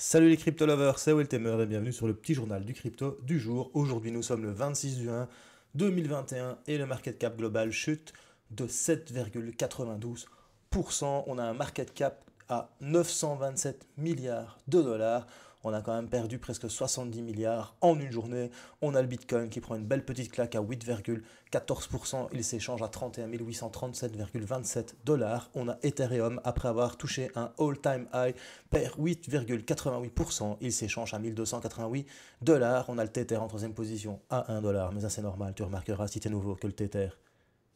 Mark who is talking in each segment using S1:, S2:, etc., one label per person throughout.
S1: Salut les crypto lovers, c'est Weltemer et bienvenue sur le petit journal du crypto du jour. Aujourd'hui nous sommes le 26 juin 2021 et le market cap global chute de 7,92%. On a un market cap à 927 milliards de dollars. On a quand même perdu presque 70 milliards en une journée. On a le Bitcoin qui prend une belle petite claque à 8,14%. Il s'échange à 31 837,27 dollars. On a Ethereum, après avoir touché un all-time high, perd 8,88%. Il s'échange à 1288 dollars. On a le Tether en troisième position à 1 dollar. Mais ça c'est normal, tu remarqueras si tu es nouveau que le Tether,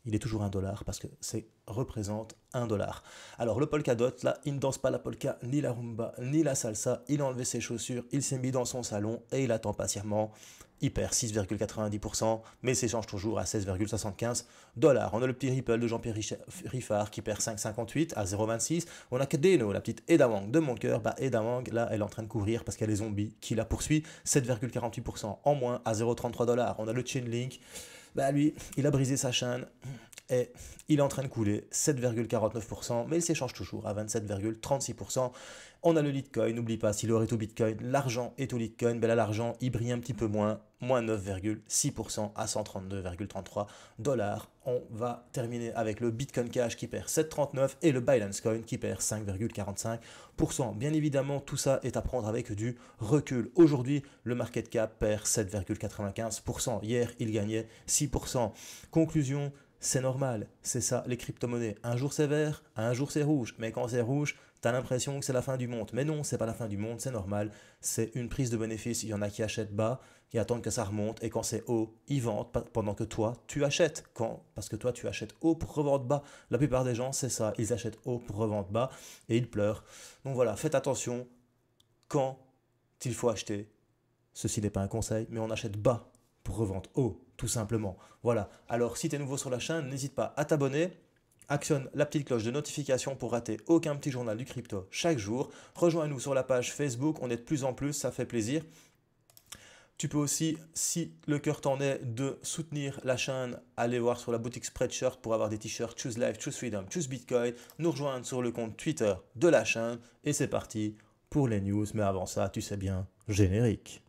S1: il est toujours 1 dollar parce que ça représente 1 dollar. Alors le Polkadot, là, il ne danse pas la polka, ni la rumba, ni la salsa. Il a enlevé ses chaussures, il s'est mis dans son salon et il attend patiemment. Il perd 6,90%, mais s'échange toujours à 16,75 dollars. On a le petit Ripple de Jean-Pierre Riffard qui perd 5,58 à 0,26. On a Kadeno, la petite Edawang de mon cœur. Bah, Edawang, là, elle est en train de courir parce qu'il y a les zombies qui la poursuivent. 7,48% en moins à 0,33 dollars. On a le Chainlink. Bah lui, il a brisé sa chaîne et il est en train de couler 7,49%, mais il s'échange toujours à 27,36%. On a le Litecoin, n'oublie pas, si l'or est au Bitcoin, l'argent est au Litecoin, ben là l'argent, il brille un petit peu moins 9,6% à 132,33 dollars. On va terminer avec le Bitcoin Cash qui perd 7,39 et le Binance Coin qui perd 5,45%. Bien évidemment, tout ça est à prendre avec du recul. Aujourd'hui, le market cap perd 7,95%. Hier, il gagnait 6%. Conclusion, c'est normal, c'est ça les crypto-monnaies. Un jour c'est vert, un jour c'est rouge. Mais quand c'est rouge, tu as l'impression que c'est la fin du monde. Mais non, c'est pas la fin du monde, c'est normal. C'est une prise de bénéfice. Il y en a qui achètent bas, qui attendent que ça remonte. Et quand c'est haut, ils vendent pendant que toi, tu achètes. Parce que toi, tu achètes haut pour revendre bas. La plupart des gens, c'est ça. Ils achètent haut pour revendre bas et ils pleurent. Donc voilà, faites attention quand il faut acheter. Ceci n'est pas un conseil, mais on achète bas pour revendre haut, tout simplement. Voilà, alors si tu es nouveau sur la chaîne, n'hésite pas à t'abonner, actionne la petite cloche de notification pour rater aucun petit journal du crypto chaque jour. Rejoins-nous sur la page Facebook, on est de plus en plus, ça fait plaisir. Tu peux aussi, si le cœur t'en est, de soutenir la chaîne, aller voir sur la boutique Spreadshirt pour avoir des t-shirts Choose Life, Choose Freedom, Choose Bitcoin, nous rejoindre sur le compte Twitter de la chaîne, et c'est parti pour les news. Mais avant ça, tu sais bien, générique.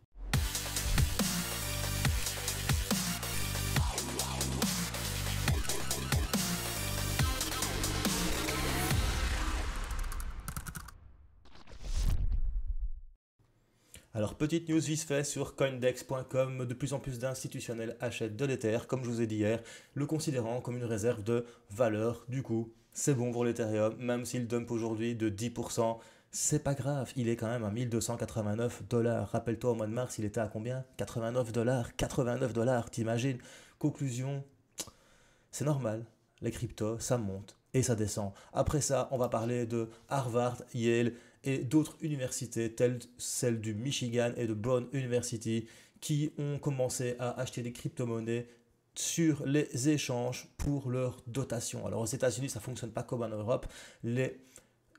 S1: Alors, petite news vite fait sur coindex.com, de plus en plus d'institutionnels achètent de l'Ether, comme je vous ai dit hier, le considérant comme une réserve de valeur. Du coup, c'est bon pour l'Ethereum, même s'il dump aujourd'hui de 10%, c'est pas grave, il est quand même à 1289 dollars. Rappelle-toi, au mois de mars, il était à combien? 89 dollars, 89 dollars, t'imagines? Conclusion, c'est normal, les cryptos, ça monte et ça descend. Après ça, on va parler de Harvard, Yale et d'autres universités telles celles du Michigan et de Brown University qui ont commencé à acheter des crypto-monnaies sur les échanges pour leur dotation. Alors aux États-Unis, ça ne fonctionne pas comme en Europe. Les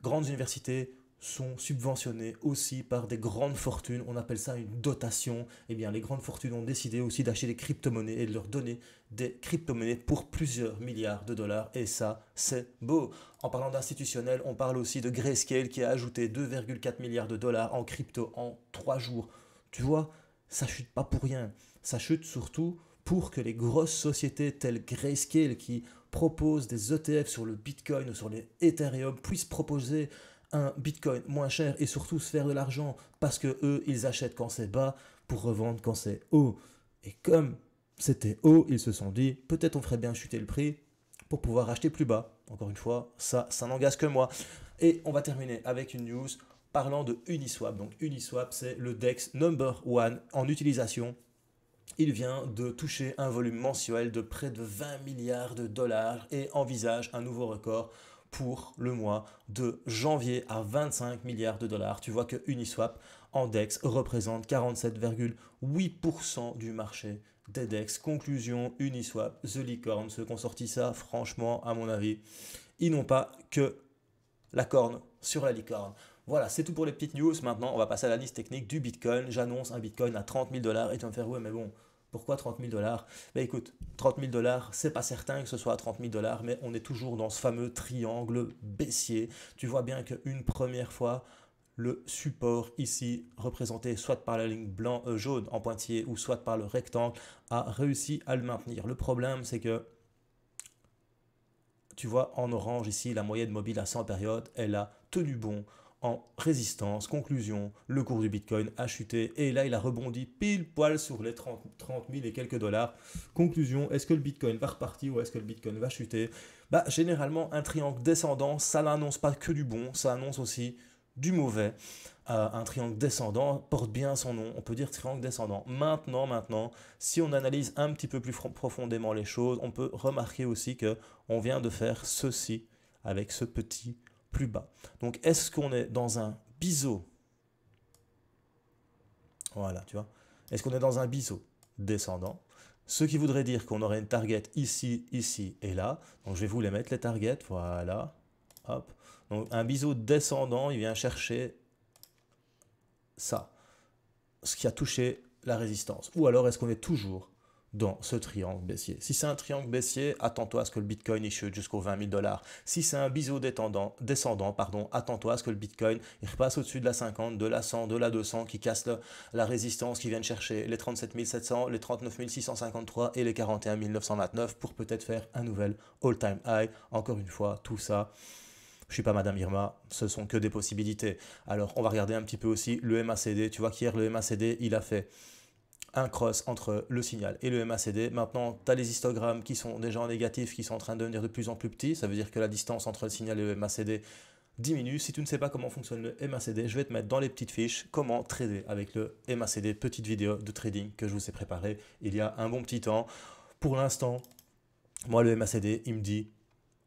S1: grandes universités sont subventionnés aussi par des grandes fortunes, on appelle ça une dotation. Eh bien, les grandes fortunes ont décidé aussi d'acheter des crypto-monnaies et de leur donner des crypto-monnaies pour plusieurs milliards de dollars, et ça, c'est beau. En parlant d'institutionnels, on parle aussi de Grayscale qui a ajouté 2,4 milliards de dollars en crypto en 3 jours. Tu vois, ça chute pas pour rien, ça chute surtout pour que les grosses sociétés telles Grayscale qui proposent des ETF sur le Bitcoin ou sur les Ethereum puissent proposer un Bitcoin moins cher et surtout se faire de l'argent parce que eux, ils achètent quand c'est bas pour revendre quand c'est haut. Et comme c'était haut, ils se sont dit, peut-être on ferait bien chuter le prix pour pouvoir acheter plus bas. Encore une fois, ça n'engage que moi. Et on va terminer avec une news parlant de Uniswap. Donc Uniswap, c'est le DEX number one en utilisation. Il vient de toucher un volume mensuel de près de 20 milliards de dollars et envisage un nouveau record pour le mois de janvier à 25 milliards de dollars. Tu vois que Uniswap en DEX représente 47,8% du marché des DEX. Conclusion, Uniswap, The Licorne, ceux qui ont sorti ça, franchement, à mon avis, ils n'ont pas que la corne sur la licorne. Voilà, c'est tout pour les petites news. Maintenant, on va passer à l'analyse technique du Bitcoin. J'annonce un Bitcoin à 30 000 dollars et tu vas me faire, ouais, mais bon, pourquoi 30 000 dollars? Ben écoute, 30 000 dollars, c'est pas certain que ce soit à 30 000 dollars, mais on est toujours dans ce fameux triangle baissier. Tu vois bien qu'une première fois, le support ici, représenté soit par la ligne jaune en pointillé ou soit par le rectangle, a réussi à le maintenir. Le problème, c'est que tu vois en orange ici, la moyenne mobile à 100 périodes, elle a tenu bon en résistance. Conclusion, le cours du Bitcoin a chuté et là, il a rebondi pile poil sur les 30 000 et quelques dollars. Conclusion, est-ce que le Bitcoin va repartir ou est-ce que le Bitcoin va chuter? Bah, généralement, un triangle descendant, ça n'annonce pas que du bon, ça annonce aussi du mauvais. Un triangle descendant porte bien son nom, on peut dire triangle descendant. Maintenant, si on analyse un petit peu plus profondément les choses, on peut remarquer aussi que on vient de faire ceci avec ce petit plus bas. Donc, est-ce qu'on est dans un biseau? Voilà, tu vois. Est-ce qu'on est dans un biseau descendant? Ce qui voudrait dire qu'on aurait une target ici, ici et là. Donc, je vais vous les mettre, les targets. Voilà. Hop. Donc, un biseau descendant, il vient chercher ça, ce qui a touché la résistance. Ou alors, est-ce qu'on est toujours dans ce triangle baissier? Si c'est un triangle baissier, attends-toi à ce que le Bitcoin il chute jusqu'aux 20 000 $. Si c'est un biseau descendant, attends-toi à ce que le Bitcoin il repasse au-dessus de la 50, de la 100, de la 200, qui casse la résistance, qui vienne chercher les 37 700, les 39 653 et les 41 929 pour peut-être faire un nouvel all-time high. Encore une fois, tout ça, je ne suis pas Madame Irma, ce sont que des possibilités. Alors, on va regarder un petit peu aussi le MACD. Tu vois qu'hier, le MACD, il a fait un cross entre le signal et le MACD. Maintenant, tu as les histogrammes qui sont déjà en négatif, qui sont en train de devenir de plus en plus petits. Ça veut dire que la distance entre le signal et le MACD diminue. Si tu ne sais pas comment fonctionne le MACD, je vais te mettre dans les petites fiches comment trader avec le MACD. Petite vidéo de trading que je vous ai préparée il y a un bon petit temps. Pour l'instant, moi, le MACD, il me dit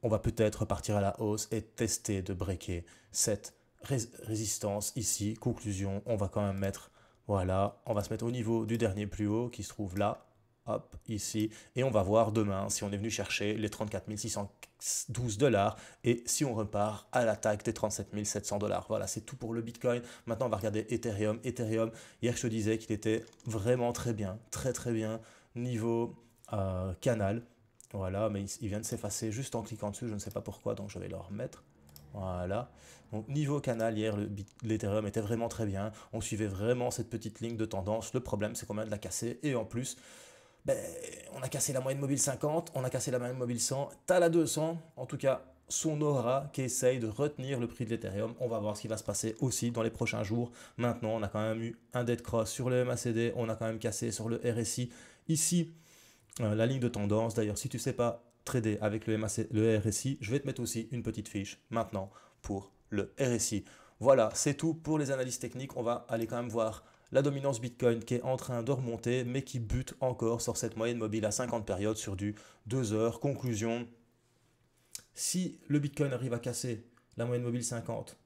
S1: on va peut-être partir à la hausse et tester de breaker cette résistance ici. Conclusion, on va quand même mettre, voilà, on va se mettre au niveau du dernier plus haut qui se trouve là, hop, ici. Et on va voir demain si on est venu chercher les 34 612 $ et si on repart à l'attaque des 37 700 $. Voilà, c'est tout pour le Bitcoin. Maintenant, on va regarder Ethereum. Ethereum, hier, je te disais qu'il était vraiment très bien, très bien, niveau canal. Voilà, mais il vient de s'effacer juste en cliquant dessus, je ne sais pas pourquoi, donc je vais le remettre. Voilà. Donc niveau canal, hier, l'Ethereum était vraiment très bien. On suivait vraiment cette petite ligne de tendance. Le problème, c'est qu'on vient de la casser. Et en plus, ben, on a cassé la moyenne mobile 50, on a cassé la moyenne mobile 100. T'as la 200, en tout cas, son aura qui essaye de retenir le prix de l'Ethereum. On va voir ce qui va se passer aussi dans les prochains jours. Maintenant, on a quand même eu un dead cross sur le MACD. On a quand même cassé sur le RSI. Ici, la ligne de tendance. D'ailleurs, si tu ne sais pas trader avec le RSI, je vais te mettre aussi une petite fiche maintenant pour le RSI. Voilà, c'est tout pour les analyses techniques. On va aller quand même voir la dominance Bitcoin qui est en train de remonter, mais qui bute encore sur cette moyenne mobile à 50 périodes sur du 2 heures. Conclusion, si le Bitcoin arrive à casser la moyenne mobile 50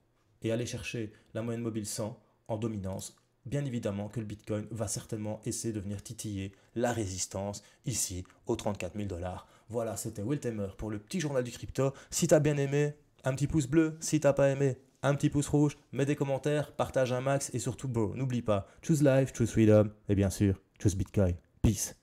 S1: et aller chercher la moyenne mobile 100 en dominance, bien évidemment que le Bitcoin va certainement essayer de venir titiller la résistance ici aux 34 000 $. Voilà, c'était Will Tamer pour le petit journal du crypto. Si tu as bien aimé, un petit pouce bleu. Si tu n'as pas aimé, un petit pouce rouge. Mets des commentaires, partage un max et surtout, bro, n'oublie pas, choose life, choose freedom et bien sûr, choose Bitcoin. Peace.